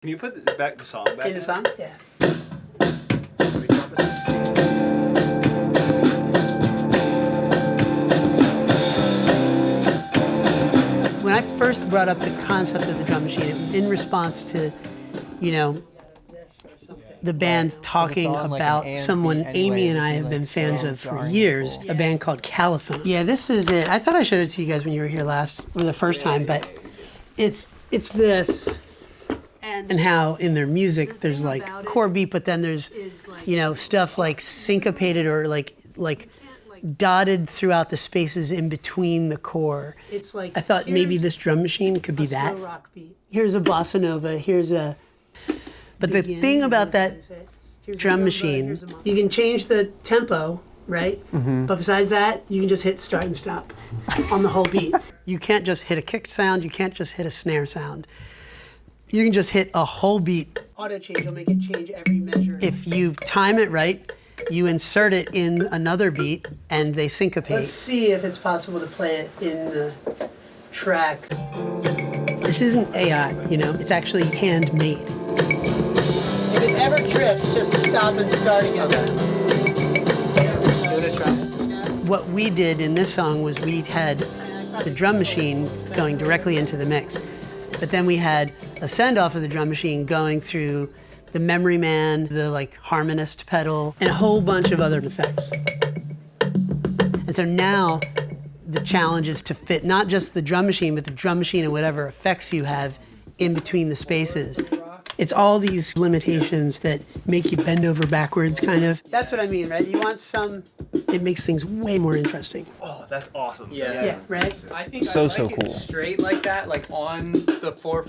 Can you put the song back? In the song? Yeah. When I first brought up the concept of the drum machine, it was in response to, you know, the band talking about someone Amy and I have been fans of for years, a band called Caliphone. Yeah, this is it. I thought I showed it to you guys when you were here last, or the first time, but it's this, and how in their music there's like core beat, but then there's, you know, stuff like syncopated or like dotted throughout the spaces in between the core. It's like, I thought maybe this drum machine could be that. Here's a bossa nova, here's a... But the thing about that drum machine, you can change the tempo, right? Mm-hmm. But besides that, you can just hit start and stop on the whole beat. You can't just hit a kick sound, you can't just hit a snare sound. You can just hit a whole beat. Auto change will make it change every measure. If you time it right, you insert it in another beat and they syncopate. Let's see if it's possible to play it in the track. This isn't AI, you know, it's actually handmade. If it ever drifts, just stop and start again. What we did in this song was we had the drum machine going directly into the mix, but then we had a send-off of the drum machine going through the memory man, the like harmonist pedal, and a whole bunch of other effects. And so now the challenge is to fit not just the drum machine, but the drum machine and whatever effects you have in between the spaces. It's all these limitations that make you bend over backwards, kind of. That's what I mean, right? You want some... It makes things way more interesting. Oh, that's awesome. Yeah, right? I think so I like it cool. Straight like that, like on the 4/4 for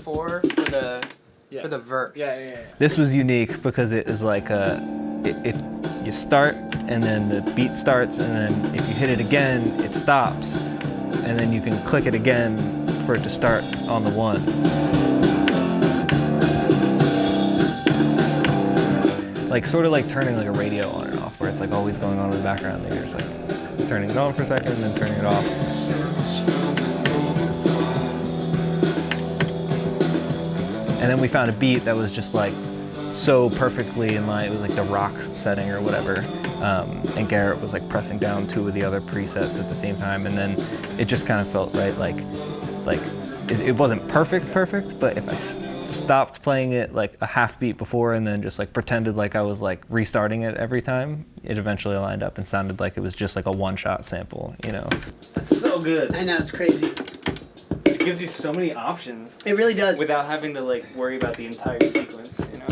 the verse. Yeah. This was unique because it is like you start and then the beat starts, and then if you hit it again, it stops, and then you can click it again for it to start on the one. Like sort of like turning like a radio on and off, where it's like always going on in the background, and you're just like turning it on for a second and then turning it off. And then we found a beat that was just like so perfectly in line. It was like the rock setting or whatever. And Garrett was like pressing down two of the other presets at the same time, and then it just kind of felt right. Like it wasn't perfect, but if I stopped playing it like a half beat before and then just like pretended like I was like restarting it every time, it eventually lined up and sounded like it was just like a one-shot sample, you know. That's so good. I know, it's crazy. It gives you so many options. It really does. Without having to like worry about the entire sequence, you know.